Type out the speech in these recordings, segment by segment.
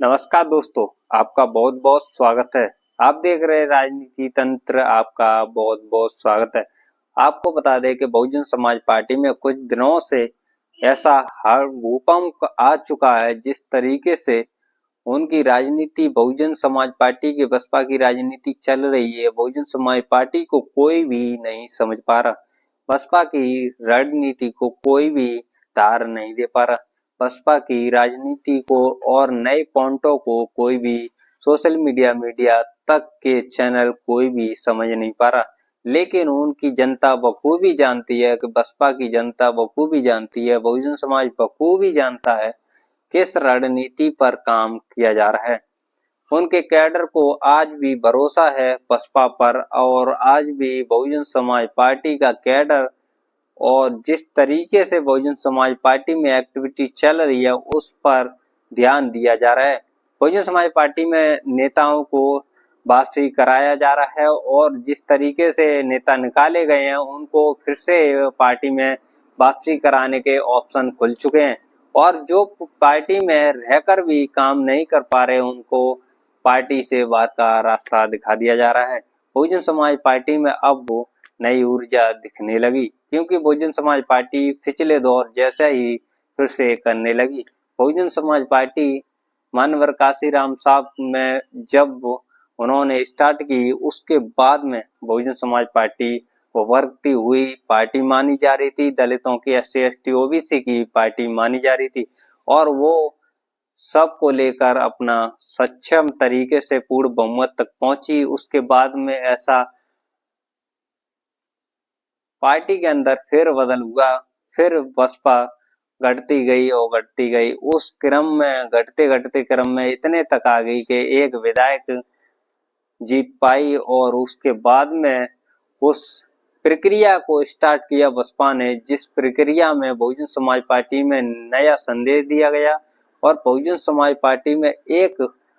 नमस्कार दोस्तों, आपका बहुत बहुत स्वागत है। आप देख रहे हैं राजनीति तंत्र, आपका बहुत बहुत स्वागत है। आपको बता दें कि बहुजन समाज पार्टी में कुछ दिनों से ऐसा भूकंप आ चुका है, जिस तरीके से उनकी राजनीति बहुजन समाज पार्टी की बसपा की राजनीति चल रही है, बहुजन समाज पार्टी को कोई भी नहीं समझ पा रहा। बसपा की रणनीति को कोई भी धार नहीं दे पा रहा। बसपा की राजनीति को और नए पॉइंटों को कोई भी सोशल मीडिया तक के चैनल कोई भी समझ नहीं पा रहा। लेकिन उनकी जनता बखूबी जानती है कि बसपा की जनता बखूबी जानती है, बहुजन समाज बखूबी जानता है किस रणनीति पर काम किया जा रहा है। उनके कैडर को आज भी भरोसा है बसपा पर, और आज भी बहुजन समाज पार्टी का कैडर और जिस तरीके से बहुजन समाज पार्टी में एक्टिविटी चल रही है उस पर ध्यान दिया जा रहा है। बहुजन समाज पार्टी में नेताओं को वापसी कराया जा रहा है, और जिस तरीके से नेता निकाले गए हैं उनको फिर से पार्टी में वापसी कराने के ऑप्शन खुल चुके हैं, और जो पार्टी में रहकर भी काम नहीं कर पा रहे उनको पार्टी से बाहर का रास्ता दिखा दिया जा रहा है। बहुजन समाज पार्टी में अब वो नई ऊर्जा दिखने लगी, क्योंकि बहुजन समाज पार्टी पिछले दौर जैसा ही फिर से करने लगी। बहुजन समाज पार्टी मानवर काशीराम साहब में जब उन्होंने स्टार्ट की, उसके बाद में बहुजन समाज पार्टी उभरती हुई पार्टी मानी जा रही थी। दलितों की, SC ST OBC की पार्टी मानी जा रही थी, और वो सबको लेकर अपना सक्षम तरीके से पूर्ण बहुमत तक पहुंची। उसके बाद में ऐसा पार्टी के अंदर फिर बदल हुआ, फिर बसपा घटती गई और घटती गई। उस क्रम में घटते क्रम में इतने तक आ गई कि एक विधायक जीत पाई, और उसके बाद में उस प्रक्रिया को स्टार्ट किया बसपा ने, जिस प्रक्रिया में बहुजन समाज पार्टी में नया संदेश दिया गया, और बहुजन समाज पार्टी में एक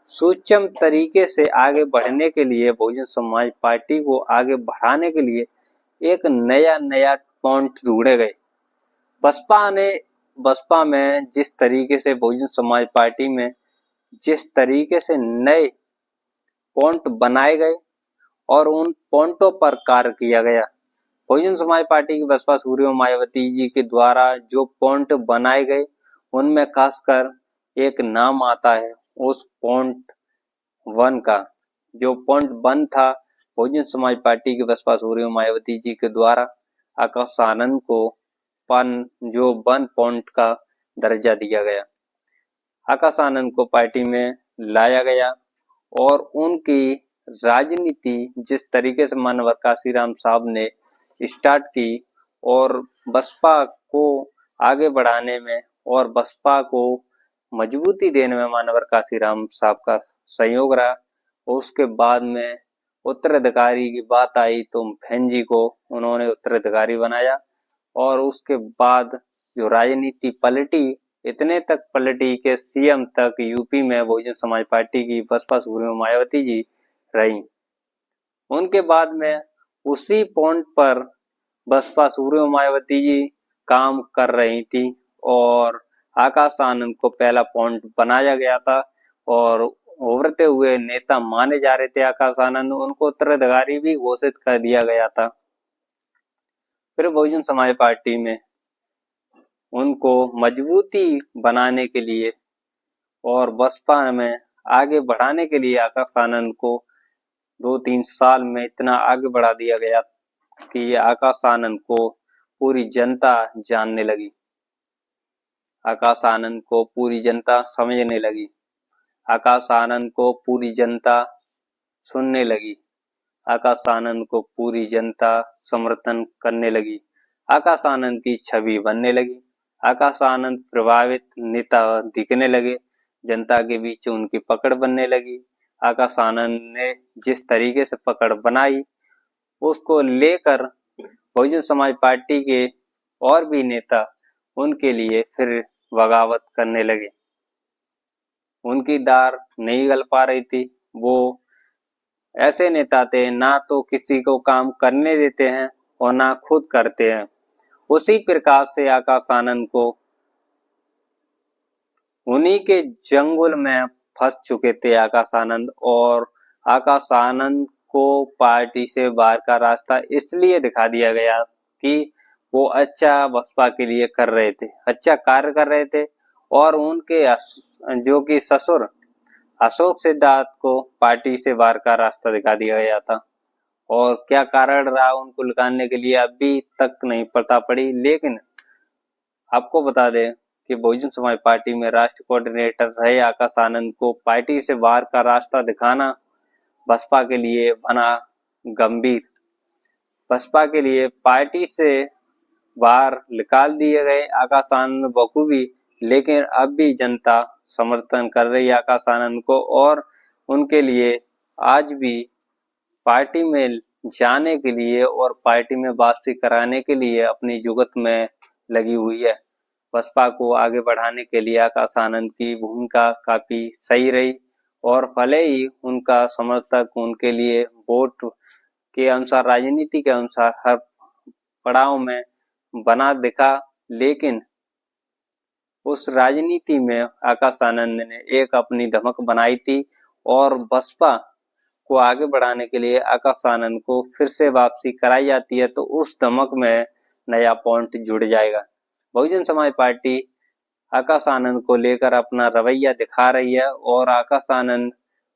सूक्ष्म तरीके से आगे बढ़ने के लिए, बहुजन समाज पार्टी को आगे बढ़ाने के लिए एक नया पॉइंट ढूंढे गए। बसपा में जिस तरीके से बहुजन समाज पार्टी में जिस तरीके से नए पॉइंट बनाए गए और उन पॉइंटों पर कार्य किया गया, बहुजन समाज पार्टी की बसपा सुप्रीमो मायावती जी के द्वारा जो पॉइंट बनाए गए, उनमें खासकर एक नाम आता है उस पॉइंट 1 का। जो पॉइंट 1 था, बहुजन समाज पार्टी की बसपा सुप्रीमो मायावती जी के द्वारा आकाश आनंद को जो 1 पॉइंट का दर्जा दिया गया। आकाश आनंद को पार्टी में लाया गया, और उनकी राजनीति जिस तरीके से मानवर काशीराम साहब ने स्टार्ट की, और बसपा को आगे बढ़ाने में और बसपा को मजबूती देने में मानवर काशीराम साहब का सहयोग रहा। उसके बाद में उत्तराधिकारी की बात आई तो बहन जी को उन्होंने उत्तराधिकारी बनाया, और उसके बाद जो राजनीति पलटी, इतने तक पलटी के CM तक यूपी में बहुजन समाज पार्टी की बसपा सुप्रीमो मायावती जी रही। उनके बाद में उसी पॉइंट पर बसपा सुप्रीमो मायावती जी काम कर रही थी, और आकाश आनंद को पहला पॉइंट बनाया गया था, और उभरते हुए नेता माने जा रहे थे आकाश आनंद, उनको उत्तराधिकारी भी घोषित कर दिया गया था। फिर बहुजन समाज पार्टी में उनको मजबूती बनाने के लिए और बसपा में आगे बढ़ाने के लिए आकाश आनंद को 2-3 साल में इतना आगे बढ़ा दिया गया कि आकाश आनंद को पूरी जनता जानने लगी, आकाश आनंद को पूरी जनता समझने लगी, आकाश आनंद को पूरी जनता सुनने लगी, आकाश आनंद को पूरी जनता समर्थन करने लगी, आकाश आनंद की छवि बनने लगी, आकाश आनंद प्रभावित नेता दिखने लगे, जनता के बीच उनकी पकड़ बनने लगी। आकाश आनंद ने जिस तरीके से पकड़ बनाई, उसको लेकर बहुजन समाज पार्टी के और भी नेता उनके लिए फिर बगावत करने लगे। उनकी दार नहीं गल पा रही थी। वो ऐसे नेता थे, ना तो किसी को काम करने देते हैं और ना खुद करते हैं। उसी प्रकार से आकाश आनंद को उन्हीं के जंगल में फंस चुके थे आकाश आनंद, और आकाश आनंद को पार्टी से बाहर का रास्ता इसलिए दिखा दिया गया कि वो अच्छा बसपा के लिए कर रहे थे, अच्छा कार्य कर रहे थे, और उनके जो कि ससुर अशोक सिद्धार्थ को पार्टी से बाहर का रास्ता दिखा दिया गया था। और क्या कारण रहा उनको निकालने के लिए अभी तक नहीं पता पड़ी, लेकिन आपको बता दें कि बहुजन समाज पार्टी में राष्ट्रीय कोऑर्डिनेटर रहे आकाश आनंद को पार्टी से बाहर का रास्ता दिखाना बसपा के लिए बना गंभीर। बसपा के लिए पार्टी से बाहर निकाल दिए गए आकाश आनंद बखूबी, लेकिन अब भी जनता समर्थन कर रही है आकाश आनंद को, और उनके लिए आज भी पार्टी में जाने के लिए और पार्टी में वापसी कराने के लिए अपनी जुगत में लगी हुई है। बसपा को आगे बढ़ाने के लिए आकाश आनंद की भूमिका काफी सही रही, और भले ही उनका समर्थक उनके लिए वोट के अनुसार, राजनीति के अनुसार हर पड़ाव में बना दिखा, लेकिन उस राजनीति में आकाश आनंद ने एक अपनी धमक बनाई थी, और बसपा को आगे बढ़ाने के लिए आकाश आनंद को फिर से वापसी कराई जाती है तो उस धमक में नया पॉइंट जुड़ जाएगा। बहुजन समाज पार्टी आकाश आनंद को लेकर अपना रवैया दिखा रही है, और आकाश आनंद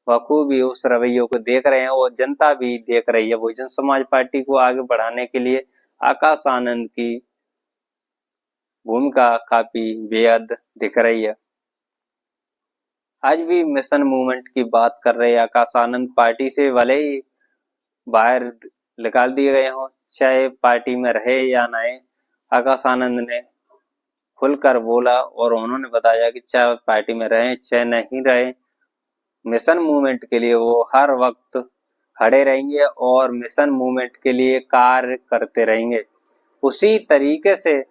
बखूबी उस रवैये को देख रहे हैं, और जनता भी देख रही है। बहुजन समाज पार्टी को आगे बढ़ाने के लिए आकाश आनंद की भूमिका काफी बेहद दिख रही है। आज भी मिशन मूवमेंट की बात कर रहे हैं आकाश आनंद, पार्टी से भले ही बाहर निकाल दिए गए हों, चाहे पार्टी में रहे या नहीं, आकाश आनंद ने खुलकर बोला और उन्होंने बताया कि चाहे पार्टी में रहे चाहे नहीं रहे, मिशन मूवमेंट के लिए वो हर वक्त खड़े रहेंगे और मिशन मूवमेंट के लिए कार्य करते रहेंगे। उसी तरीके से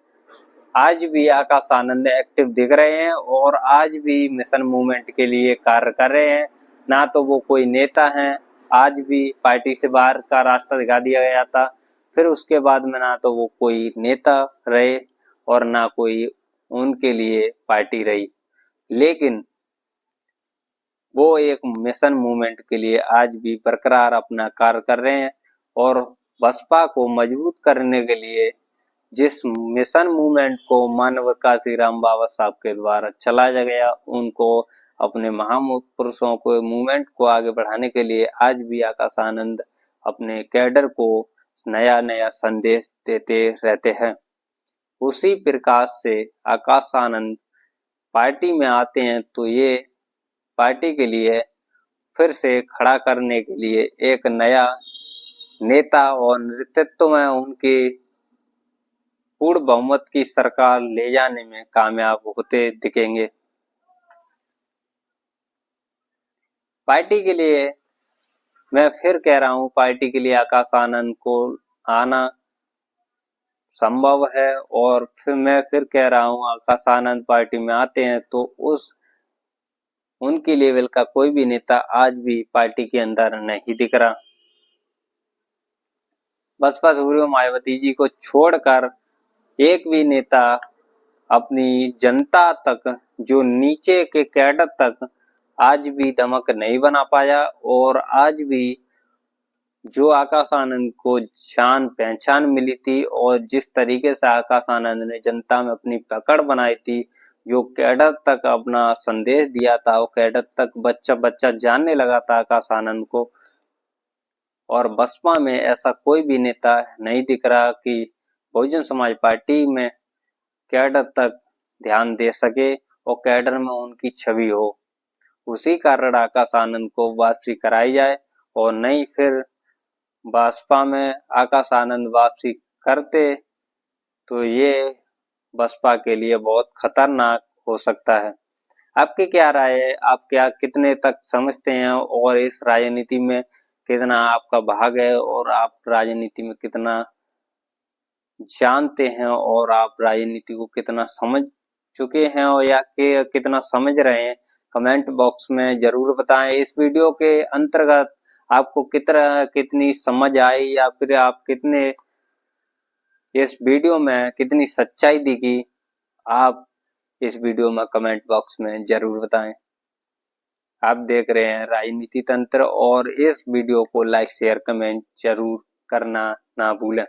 आज भी आकाश आनंद एक्टिव दिख रहे हैं और आज भी मिशन मूवमेंट के लिए कार्य कर रहे हैं। ना तो वो कोई नेता हैं, आज भी पार्टी से बाहर का रास्ता दिखा दिया गया था, फिर उसके बाद में ना तो वो कोई नेता रहे और ना कोई उनके लिए पार्टी रही, लेकिन वो एक मिशन मूवमेंट के लिए आज भी बरकरार अपना कार्य कर रहे हैं। और बसपा को मजबूत करने के लिए जिस मिशन मूवमेंट को मानव काशी राम बाबा साहब के द्वारा चलाया गया, उनको अपने महापुरुषों को मूवमेंट को आगे बढ़ाने के लिए आज भी आकाश आनंद अपने कैडर को नया नया संदेश देते रहते हैं। उसी प्रकार से आकाश आनंद पार्टी में आते हैं तो ये पार्टी के लिए फिर से खड़ा करने के लिए एक नया नेता और नेतृत्व में उनकी पूर्ण बहुमत की सरकार ले जाने में कामयाब होते दिखेंगे। पार्टी के लिए मैं फिर कह रहा हूं, पार्टी के लिए आकाश आनंद को आना संभव है, और फिर मैं फिर कह रहा हूं आकाश आनंद पार्टी में आते हैं तो उनकी लेवल का कोई भी नेता आज भी पार्टी के अंदर नहीं दिख रहा। बसपा सुप्रीमो मायावती जी को छोड़कर एक भी नेता अपनी जनता तक, जो नीचे के कैडर तक आज भी धमक नहीं बना पाया, और आज भी जो आकाश आनंद को जान पहचान मिली थी और जिस तरीके से आकाश आनंद ने जनता में अपनी पकड़ बनाई थी, जो कैडर तक अपना संदेश दिया था, वो कैडर तक बच्चा बच्चा जानने लगा था आकाश आनंद को। और बसपा में ऐसा कोई भी नेता नहीं दिख रहा कि बहुजन समाज पार्टी में कैडर तक ध्यान दे सके और कैडर में उनकी छवि हो। उसी कारण आकाश आनंद को वापसी कराई जाए, और नहीं फिर बसपा में आकाश आनंद वापसी करते तो ये बसपा के लिए बहुत खतरनाक हो सकता है। आपकी क्या राय है? आप क्या कितने तक समझते हैं और इस राजनीति में कितना आपका भाग है, और आप राजनीति में कितना जानते हैं, और आप राजनीति को कितना समझ चुके हैं और या कि कितना समझ रहे हैं? कमेंट बॉक्स में जरूर बताएं। इस वीडियो के अंतर्गत आपको कितनी समझ आई, या फिर आप कितने इस वीडियो में कितनी सच्चाई दिखी, आप इस वीडियो में कमेंट बॉक्स में जरूर बताएं। आप देख रहे हैं राजनीति तंत्र, और इस वीडियो को लाइक शेयर कमेंट जरूर करना ना भूलें।